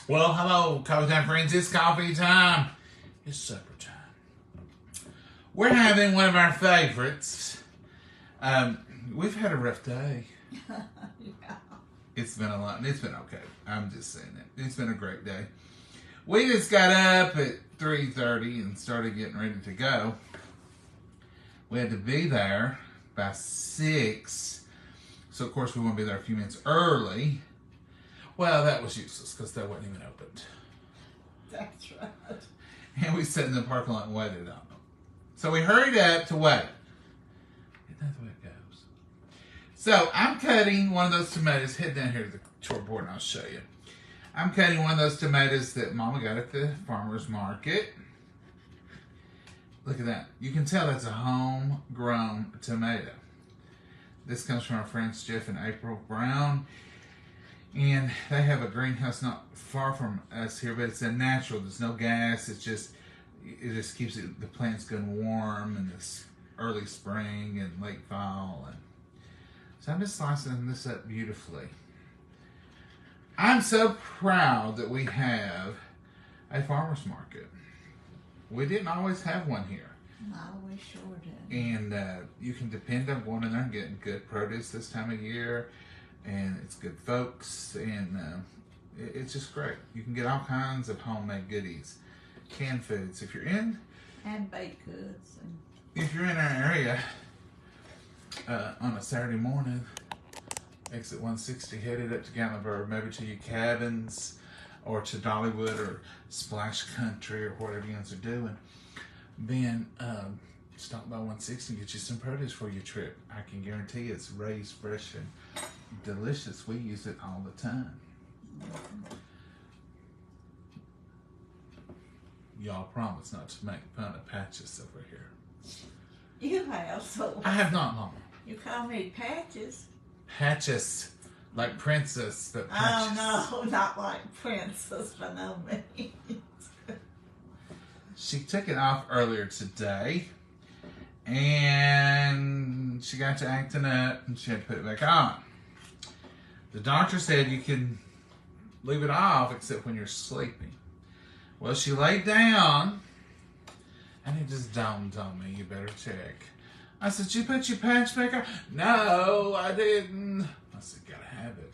Well, hello, coffee time friends. It's coffee time. It's supper time. We're having one of our favorites. We've had a rough day. Yeah. It's been a lot. It's been okay. I'm just saying it. It's been a great day. We just got up at 3:30 and started getting ready to go. We had to be there by 6. So, of course, we want to be there a few minutes early. Well, that was useless because they wasn't even opened. That's right. And we sat in the parking lot and waited on them. So we hurried up to wait. Isn't that the way it goes? So I'm cutting one of those tomatoes. Head down here to the chalkboard and I'll show you. I'm cutting one of those tomatoes that Mama got at the farmer's market. Look at that. You can tell that's a homegrown tomato. This comes from our friends Jeff and April Brown. And they have a greenhouse not far from us here, but it's a natural. There's no gas. It just keeps the plants going warm in this early spring and late fall. And so I'm just slicing this up beautifully. I'm so proud that we have a farmer's market. We didn't always have one here. No, we sure did. And you can depend on going in there and getting good produce this time of year. And it's good folks, and it's just great. You can get all kinds of homemade goodies, canned foods. If you're in, and baked goods. If you're in our area on a Saturday morning, exit 160, headed up to Gatlinburg, maybe to your cabins, or to Dollywood or Splash Country or whatever you guys are doing, then stop by 160 and get you some produce for your trip. I can guarantee it's raised, fresh, and delicious. We use it all the time. Y'all promise not to make fun of Patches over here. You have, so. I have not, Mama. You call me Patches. Patches, like princess, but Patches. Oh, no, not like princess, by no means. She took it off earlier today. And she got to acting up and she had to put it back on. The doctor said you can leave it off except when you're sleeping. Well, she laid down and it just dawned on me, you better check. I said, you put your patch back on? No, I didn't. I said, gotta have it.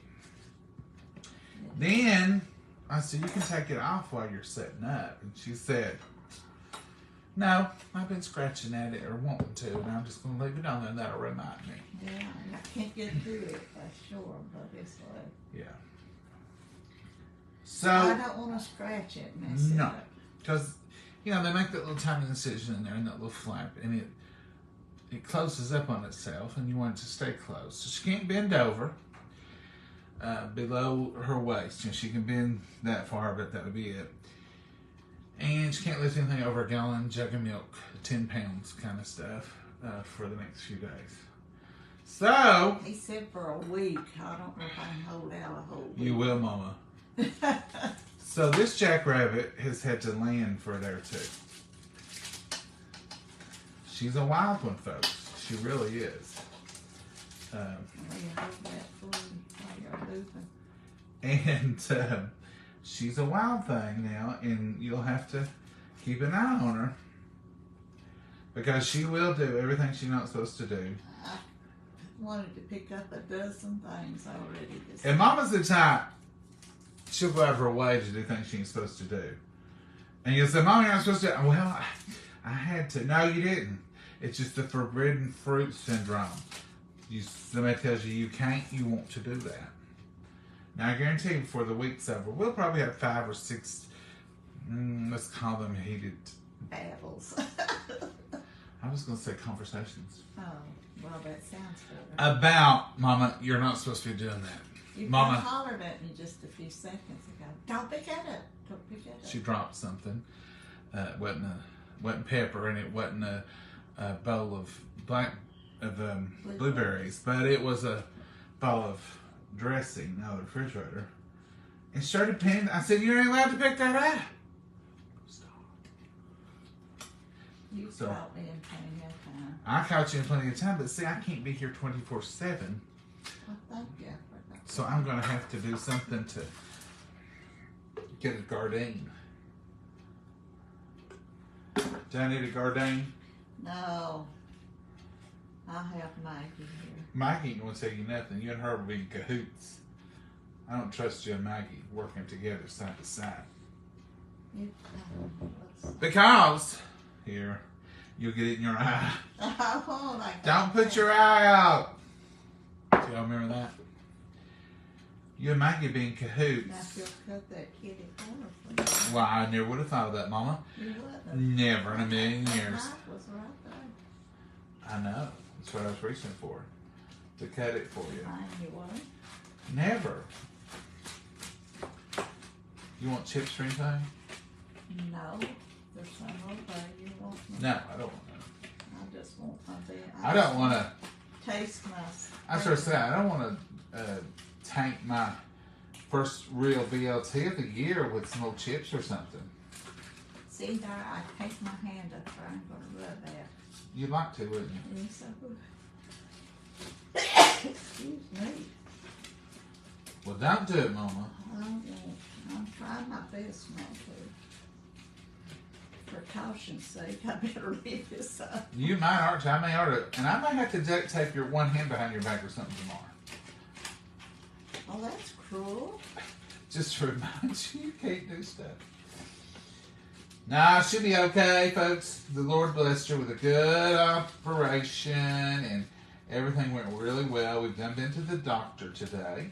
Then I said, you can take it off while you're setting up. And she said, no, I've been scratching at it or wanting to, and I'm just going to leave it on there, and that'll remind me. Yeah, and I can't get through it, that's sure, but it's like... Yeah. So... I don't want to scratch it and mess it up. No, because, you know, they make that little tiny incision in there and that little flap, and it closes up on itself, and you want it to stay closed. So she can't bend over below her waist. You know, she can bend that far, but that'll be it. And she can't lift anything over a gallon, jug of milk, 10 pounds kind of stuff for the next few days. So... He said for a week. I don't know if I can hold out a whole week. You will, Mama. So this jackrabbit has had to land for a day or two. She's a wild one, folks. She really is. And... she's a wild thing now, and you'll have to keep an eye on her because she will do everything she's not supposed to do. I wanted to pick up a dozen things already. And Mama's the type, she'll go out of her way to do things she ain't supposed to do. And you'll say, Mama, you're not supposed to do. Well, I had to. No, you didn't. It's just the forbidden fruit syndrome. Somebody tells you can't, you want to do that. Now, I guarantee you before the week's over, we'll probably have 5 or 6, let's call them heated... battles. I was going to say conversations. Oh, well, that sounds good. About, Mama, you're not supposed to be doing that. You Mama hollered at me just a few seconds ago. Don't pick that up. Don't pick that up. She dropped something. It wasn't pepper, and it wasn't a bowl of blueberries, but it was a bowl of dressing out of the refrigerator, and started panning. I said, you ain't allowed to pick that up. Stop. You caught me in plenty of time. I caught you in plenty of time, but see, I can't be here 24/7. Well, thank you. So I'm going to have to do something to get a Gardein. Do I need a Gardein? No. I have Maggie here. Maggie ain't gonna tell you nothing. You and her will be in cahoots. I don't trust you and Maggie working together side to side. Because, here, you'll get it in your eye. Oh, don't put your eye out. Do y'all remember that? You and Maggie be in cahoots. Now if you'll cut that kitty corner for me. Well, I never would have thought of that, Mama. You wouldn't. Never in a million years. That knife was right there. I know. That's what I was reaching for. To cut it for you. Mine, you won't? Never. You want chips or anything? No. There's some over there. You want them? No, I don't want them. I just want my bed. I don't want to. Taste my. I sort of say I don't want to tank my first real BLT of the year with some old chips or something. See there, I take my hand up there. I'm going to rub that. You'd like to, wouldn't you? Yes, I would. Excuse me. Well, don't do it, Mama. I won't. I'm trying my best not to. For caution's sake, I better leave this up. You might, aren't you? I may ought to, and I might have to duct tape your one hand behind your back or something tomorrow. Oh, that's cruel. Just to remind you can't do stuff. Nah, she'll be okay, folks. The Lord blessed her with a good operation, and everything went really well. We've been to the doctor today.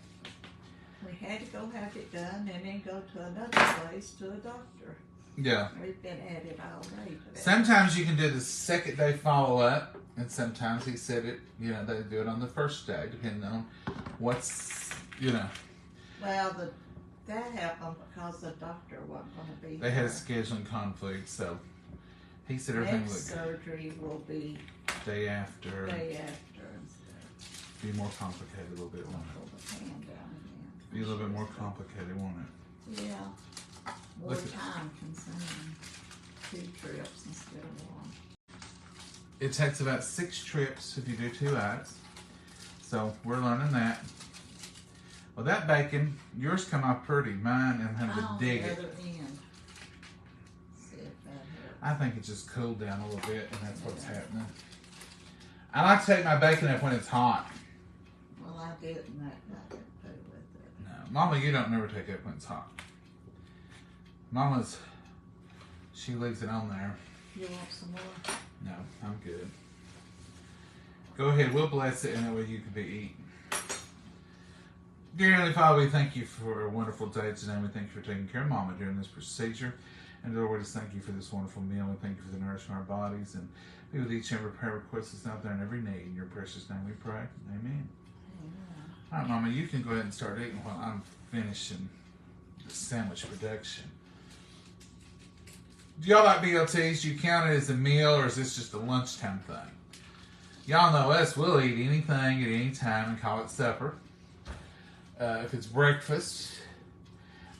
We had to go have it done and then go to another place to a doctor. Yeah. We've been at it all day today. Sometimes you can do the second day follow-up, and sometimes he said it, they do it on the first day, depending on what's, Well, that happened because the doctor wasn't going to be They had a there. scheduling conflict, so he said everything Next looked good. surgery will be Day after. day after instead. Be more complicated a little bit, won't Pull it? the hand down again. Be a little bit more complicated, won't it? Yeah. More Look at- time consuming. 2 trips instead of 1. It takes about 6 trips if you do 2 acts. So we're learning that. Well, that bacon, yours come out pretty. Mine, I'm having to dig the it. other end. See if that helps. I think it just cooled down a little bit, and that's what's happening. I like to take my bacon up when it's hot. Well, I didn't. That got to do with it. No, Mama, you don't never take it up when it's hot. Mama's, she leaves it on there. You want some more? No, I'm good. Go ahead, we'll bless it, and that way you can be eating. Dear Heavenly Father, we thank you for a wonderful day today. We thank you for taking care of Mama during this procedure. And Lord, we just thank you for this wonderful meal. We thank you for the nourishment of our bodies. And be with each and every prayer request that's out there and every need. In your precious name we pray. Amen. All right, Mama, you can go ahead and start eating while I'm finishing the sandwich production. Do y'all like BLTs? Do you count it as a meal, or is this just a lunchtime thing? Y'all know us. We'll eat anything at any time and call it supper. If it's breakfast,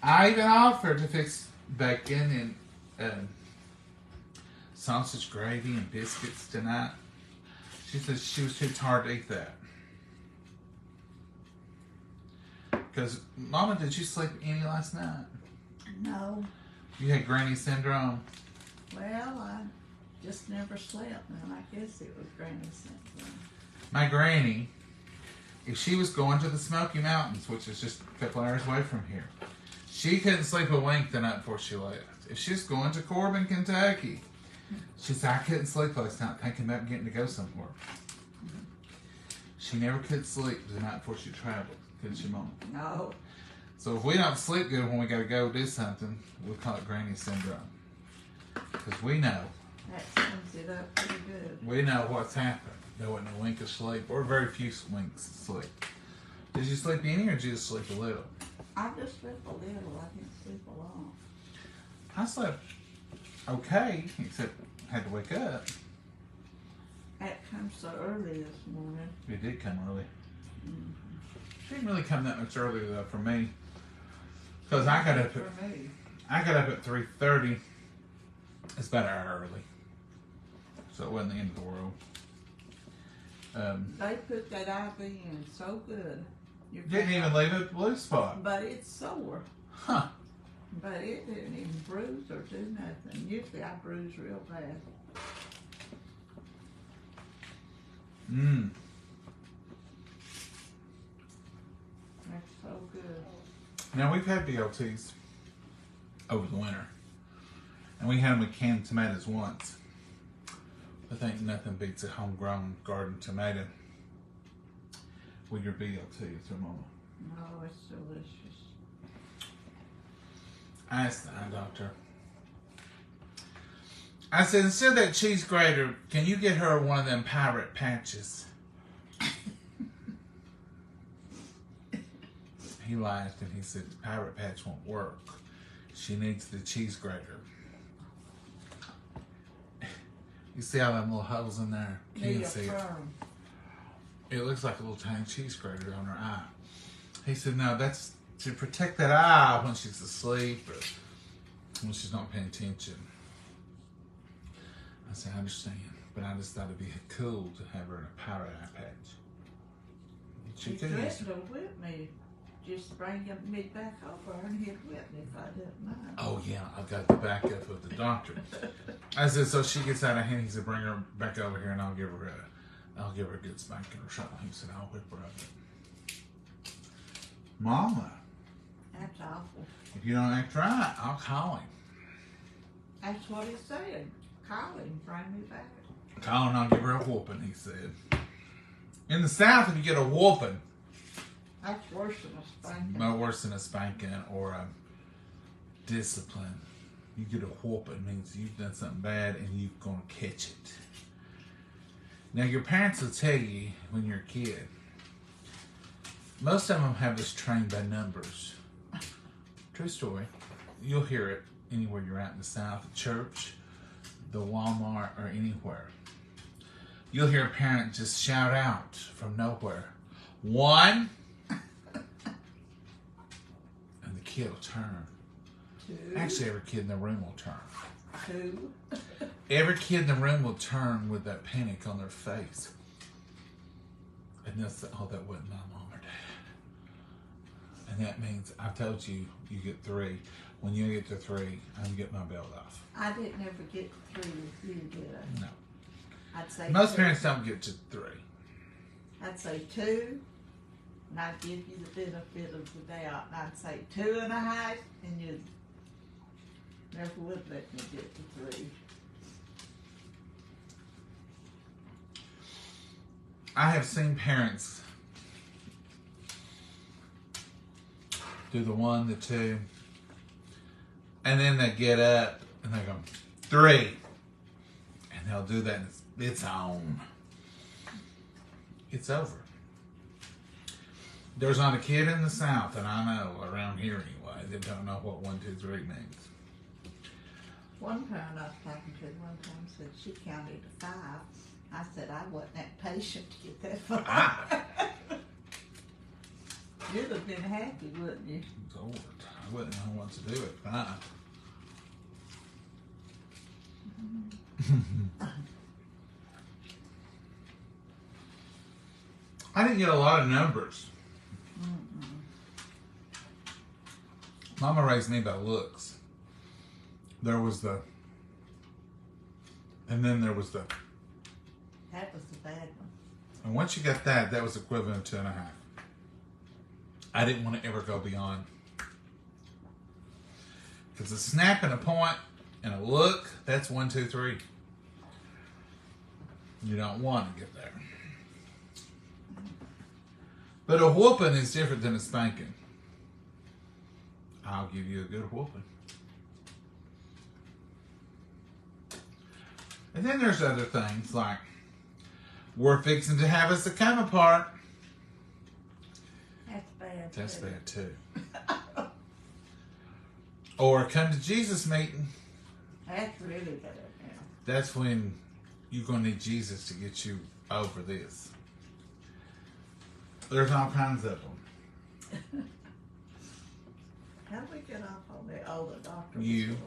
I even offered to fix bacon and sausage gravy and biscuits tonight. She said she was too tired to eat that. Because, Mama, did you sleep any last night? No. You had granny syndrome? Well, I just never slept, and I guess it was granny syndrome. My granny, if she was going to the Smoky Mountains, which is just a couple hours away from here, she couldn't sleep a wink the night before she left. If she was going to Corbin, Kentucky, she said, I couldn't sleep last night thinking about getting to go somewhere. She never could sleep the night before she traveled, couldn't she, Mama? No. So if we don't sleep good when we got to go do something, we'll call it granny syndrome. Because we know. That sums it up pretty good. We know what's happened. There wasn't a wink of sleep, or very few winks of sleep. Did you sleep any, or did you just sleep a little? I just slept a little. I didn't sleep a lot. I slept okay, except I had to wake up. That comes so early this morning. It did come early. Mm-hmm. It didn't really come that much earlier though for me, because I got up at 3:30. It's about an hour early, so it wasn't the end of the world. They put that IV in so good. Didn't even leave a blue spot. But it's sore. Huh. But it didn't even bruise or do nothing. Usually I bruise real bad. Mmm. That's so good. Now, we've had BLTs over the winter. And we had them with canned tomatoes once. I think nothing beats a homegrown garden tomato with your BLTs, or Mama. Oh, it's delicious. I asked the eye doctor. I said, instead of that cheese grater, can you get her one of them pirate patches? He laughed and he said, the pirate patch won't work. She needs the cheese grater. You see all them little holes in there? You can see it. It looks like a little tiny cheese grater on her eye. He said, no, that's to protect that eye when she's asleep or when she's not paying attention. I said, I understand, but I just thought it'd be cool to have her in a pirate eye patch. She threatened to whip me. Just bring me back over and he'd whip me if I didn't mind. Oh yeah, I've got the backup of the doctor. I said, so she gets out of hand. He said, bring her back over here and I'll give her a good spanking or something. He said, I'll whip her up. Mama. That's awful. If you don't act right, I'll call him. That's what he said. Call him, bring me back. Call him, I'll give her a whooping, he said. In the South, if you get a whooping, that's worse than a spanking. No worse than a spanking or a discipline. You get a whooping means you've done something bad and you're going to catch it. Now, your parents will tell you when you're a kid, most of them have us trained by numbers. True story. You'll hear it anywhere you're at in the South, at church, the Walmart, or anywhere. You'll hear a parent just shout out from nowhere, 1, and the kid will turn. 2. Actually, every kid in the room will turn. 2. Every kid in the room will turn with that panic on their face. And they'll say, oh, that wasn't my mom or dad. And that means, I told you, you get 3. When you get to 3, I'm going to get my belt off. I didn't ever get 3 with you, did I? No. I'd say Most 2. parents don't get to 3. I'd say 2, and I'd give you the benefit of the doubt, and I'd say 2.5, and you never would let me get to 3. I have seen parents do the 1, the 2, and then they get up and they go 3, and they'll do that. And it's on. It's over. There's not a kid in the South that I know, around here anyway, that don't know what 1, 2, 3 means. One parent I was talking to one time said she counted to 5. I said I wasn't that patient to get that far. You'd have been happy, wouldn't you? Lord, I wouldn't know what to do at 5. I didn't get a lot of numbers. Mama raised me by looks. There was the, and then there was the. That was the bad one. And once you got that, that was equivalent to 2.5. I didn't want to ever go beyond. Because a snap and a point and a look, that's 1, 2, 3. You don't want to get there. But a whooping is different than a spanking. I'll give you a good whooping. And then there's other things like, we're fixing to have us a come apart. That's bad. That's bad too. Or come to Jesus meeting. That's really bad. Yeah. That's when you're going to need Jesus to get you over this. There's all kinds of them. How do we get off on the older doctor? You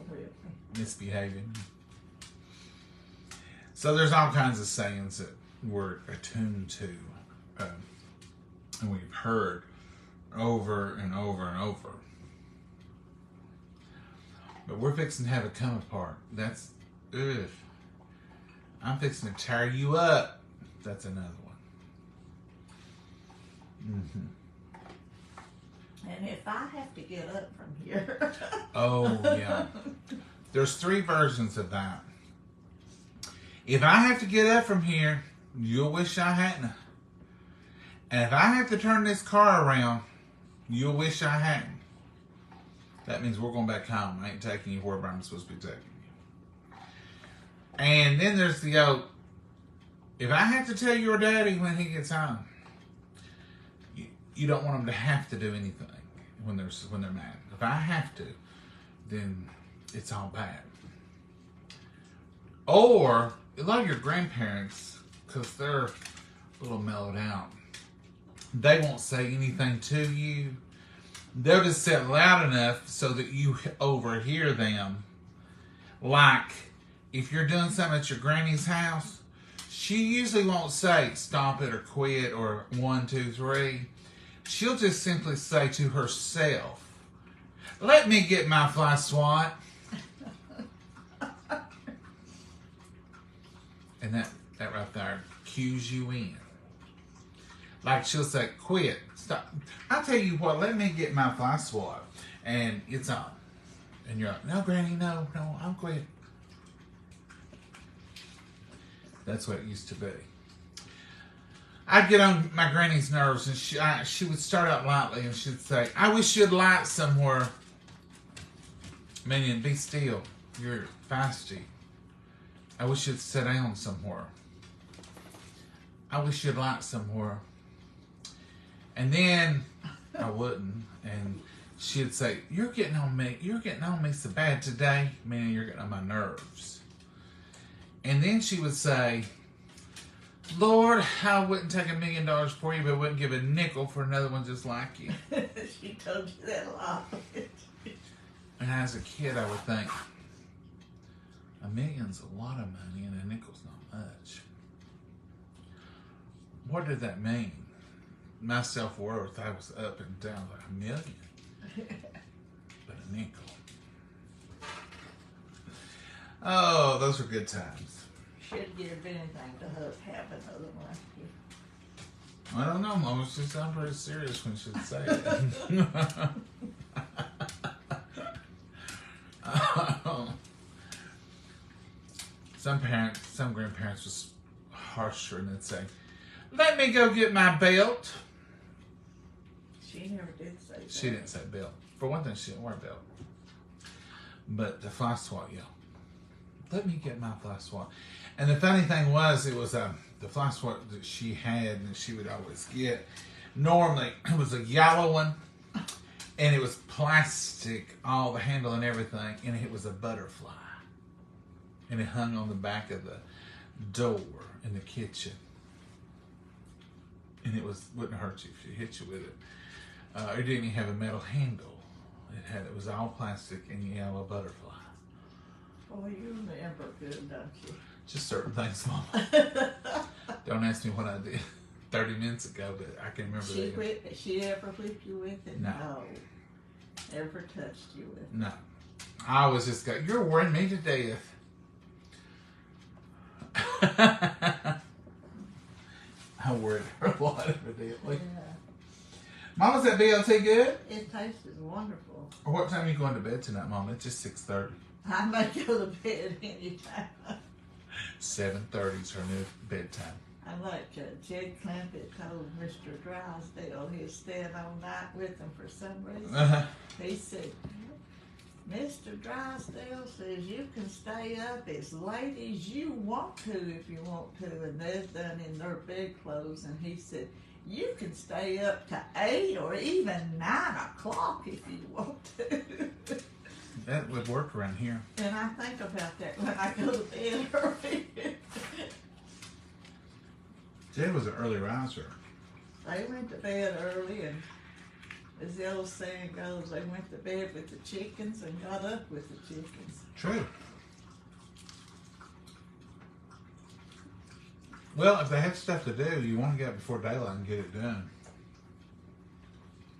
misbehaving. So there's all kinds of sayings that we're attuned to, and we've heard over and over and over. But we're fixing to have a come apart. That's, ugh. I'm fixing to tear you up. That's another one. And if I have to get up from here. Oh, yeah. There's 3 versions of that. If I have to get up from here, you'll wish I hadn't. And if I have to turn this car around, you'll wish I hadn't. That means we're going back home. I ain't taking you wherever I'm supposed to be taking you. And then there's the old, if I have to tell your daddy when he gets home, you don't want them to have to do anything when they're mad. If I have to, then it's all bad. Or a lot of your grandparents, because they're a little mellowed out, they won't say anything to you. They'll just sit loud enough so that you overhear them. Like, if you're doing something at your granny's house, she usually won't say stop it or quit or 1, 2, 3. She'll just simply say to herself, let me get my fly swat. And that right there cues you in. Like she'll say, quit, stop. I'll tell you what, let me get my fly swat. And it's on. And you're like, no, Granny, no, I'm quit. That's what it used to be. I'd get on my granny's nerves, and she would start out lightly, and she'd say, I wish you'd light somewhere. Meaning, be still. You're feisty. I wish you'd sit down somewhere. I wish you'd light somewhere. And then I wouldn't, and she'd say, you're getting on me so bad today, meaning you're getting on my nerves. And then she would say, Lord, I wouldn't take $1 million for you, but I wouldn't give a nickel for another one just like you. She told you that a lot. And as a kid, I would think, $1 million's a lot of money and a nickel's not much. What did that mean? My self-worth, I was up and down like $1 million. But a nickel. Oh, those were good times. Should give anything to have another one. I don't know, Mama. She sounded pretty serious when she'd say it. Some grandparents was harsher and they'd say, let me go get my belt. She never did say that. She didn't say belt. For one thing, she didn't wear a belt. But the fly swat, yeah. Let me get my fly swat. And the funny thing was, it was the fly swat that she had and she would always get. Normally, it was a yellow one, and it was plastic, all the handle and everything, and it was a butterfly. And it hung on the back of the door in the kitchen. And it wouldn't hurt you if she hit you with it. It didn't even have a metal handle. It was all plastic and yellow butterfly. Boy, you remember good, don't you? Just certain things, Mama. Don't ask me what I did 30 minutes ago, but I can remember that. She ever whipped you with it? No. Ever touched you with it? No. I always just go, you're wearing me to death. I worried her a lot, evidently. Yeah. Mama's that BLT good? It tasted wonderful. What time are you going to bed tonight, Mama? It's just 6:30. I may go to bed anytime. 7:30 is her new bedtime. I like Jed Clampett told Mr. Drysdale he's staying all night with him for some reason. He said, Mr. Drysdale says you can stay up as late as you want to if you want to. And they're done in their bedclothes. And he said, you can stay up to 8 or even 9 o'clock if you want to. That would work around here. And I think about that when I go to bed early. Jed was an early riser. They went to bed early, and as the old saying goes, they went to bed with the chickens and got up with the chickens. True. Well, if they have stuff to do, you want to get up before daylight and get it done.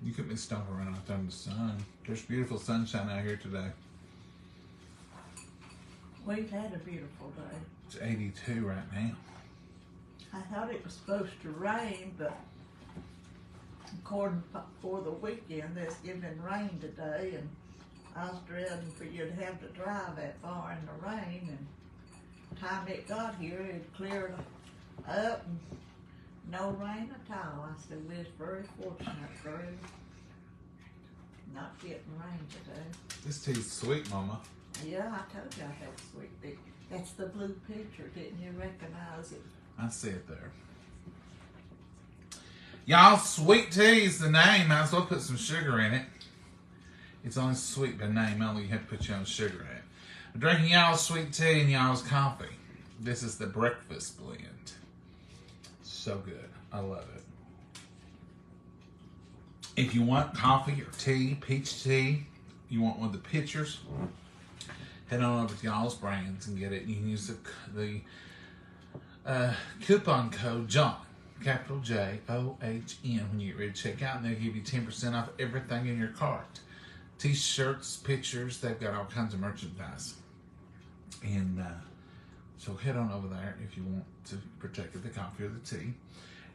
You couldn't be stomping around out there in the sun. There's beautiful sunshine out here today. We've had a beautiful day. It's 82 right now. I thought it was supposed to rain, but according for the weekend, there's giving rain today, and I was dreading for you to have to drive that far in the rain, and the time it got here, it cleared up, and no rain at all. I said, we're very fortunate for not getting rain today. This tea's sweet, Mama. Yeah, I told you I had sweet tea. That's the blue picture. Didn't you recognize it? I see it there. Y'all, sweet tea is the name. Might as well put some sugar in it. It's only sweet by name. Only you have to put your own sugar in it. I'm drinking y'all's sweet tea and y'all's coffee. This is the breakfast blend. So good. I love it. If you want coffee or tea, peach tea, you want one of the pitchers, head on over to y'all's brands and get it. You can use the coupon code John, capital J-O-H-N, when you get ready to check out, and they'll give you 10% off everything in your cart. T-shirts, pictures, they've got all kinds of merchandise. And so head on over there if you want to partake of the coffee or the tea.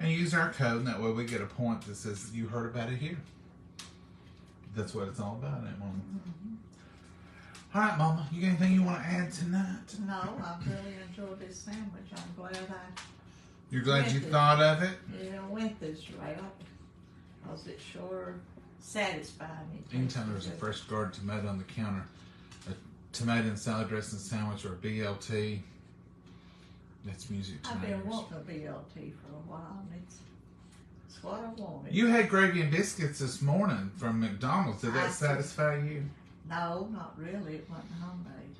And use our code, and that way we get a point that says you heard about it here. That's what it's all about, ain't it, Mama? Mm-hmm. All right, Mama, you got anything you want to add tonight? No, I really enjoyed this sandwich. I'm glad You're glad you thought of it? went this route, because it sure satisfied me. Anytime there's a fresh garden tomato on the counter, a tomato and salad dressing sandwich or a BLT, that's music to I've my been ears. wanting a BLT for a while, and it's what I wanted. You had gravy and biscuits this morning from McDonald's. Did that satisfy you? No, not really. It wasn't homemade.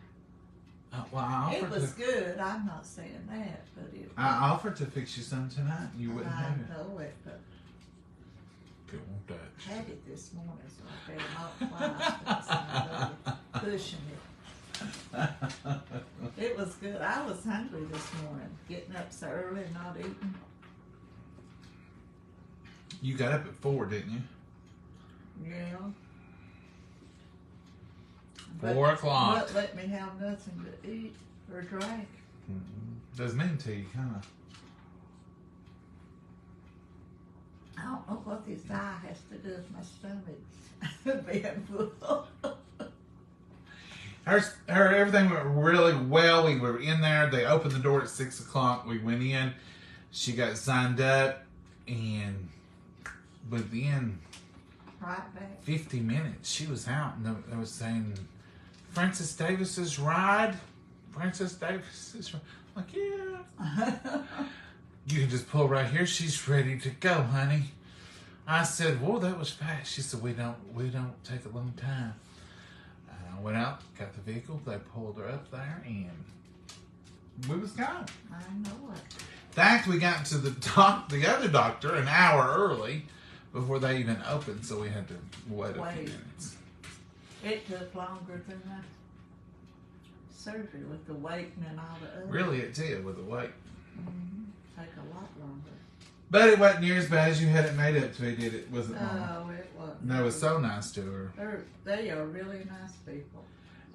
Well, I It offered was to. good. I'm not saying that, but it. I offered to fix you some tonight. And you wouldn't I have it. know it, but It won't touch. had it this morning, so I better not fly. Pushing it. It was good. I was hungry this morning, getting up so early and not eating. You got up at 4, didn't you? Yeah. 4 o'clock. But let me have nothing to eat or drink. Doesn't mean to you, kind of. I don't know what this eye has to do with my stomach being full. Everything went really well. We were in there. They opened the door at 6 o'clock. We went in. She got signed up, and within Right back. 50 minutes, she was out. And I was saying, Francis Davis's ride. Francis Davis's ride. I'm like, yeah. You can just pull right here. She's ready to go, honey. I said, whoa, that was fast. She said, we don't take a long time. I went out, got the vehicle. They pulled her up there, and we was gone. I know it. In fact, we got to the other doctor an hour early before they even opened, so we had to wait a few minutes. It took longer than the surgery with the waiting and all the other. Really, it did with the wait. Mm-hmm. Take a lot longer. But it wasn't near as bad as you had it made up to be, did it? Wasn't it, Mama? No, it wasn't. No, it was so nice to her. They are really nice people.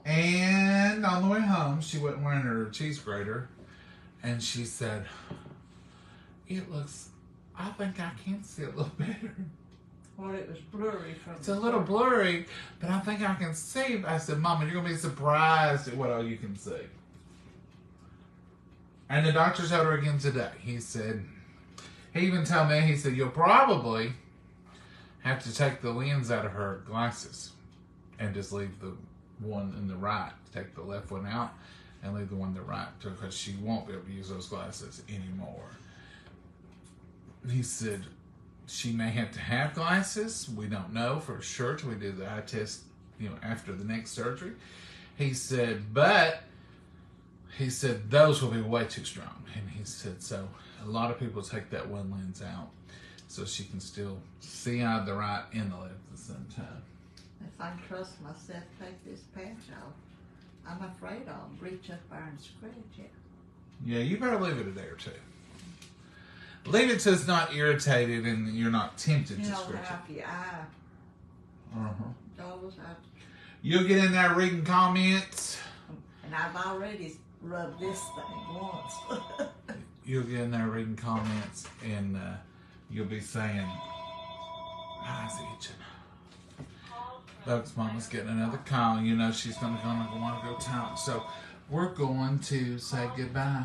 And on the way home, she wasn't wearing her cheese grater, and she said, I think I can see a little better. Well, it was blurry from It's a little blurry, but I think I can see. I said, Mama, you're going to be surprised at what all you can see. And the doctor told her again today. He even told me, he said, you'll probably have to take the lens out of her glasses and just leave the one in the right. Take the left one out and leave the one in the right, because she won't be able to use those glasses anymore. He said, she may have to have glasses. We don't know for sure till we do the eye test, after the next surgery. He said, those will be way too strong. And he said, so a lot of people take that one lens out so she can still see out of the right and the left at the same time. If I trust myself to take this patch off, I'm afraid I'll reach up there and scratch it. Yeah, you better leave it a day or two. Leave it till it's not irritated and you're not tempted to scratch how it. your eye Uh-huh. goes out. You'll get in there reading comments. And I've already rubbed this thing once. You'll get in there reading comments, and you'll be saying, "Eyes itching." Folks, Mama's getting another call. You know she's gonna want to go talk. So we're going to say goodbye.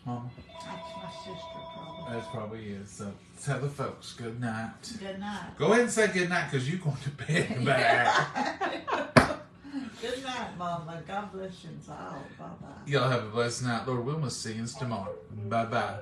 Mama. That's my sister, probably. That probably is. So tell the folks good night. Good night. Go ahead and say good night because you're going to bed back. Good night, Mama. God bless you all. Bye-bye. Y'all have a blessed night. Lord, we will see you tomorrow. Bye-bye.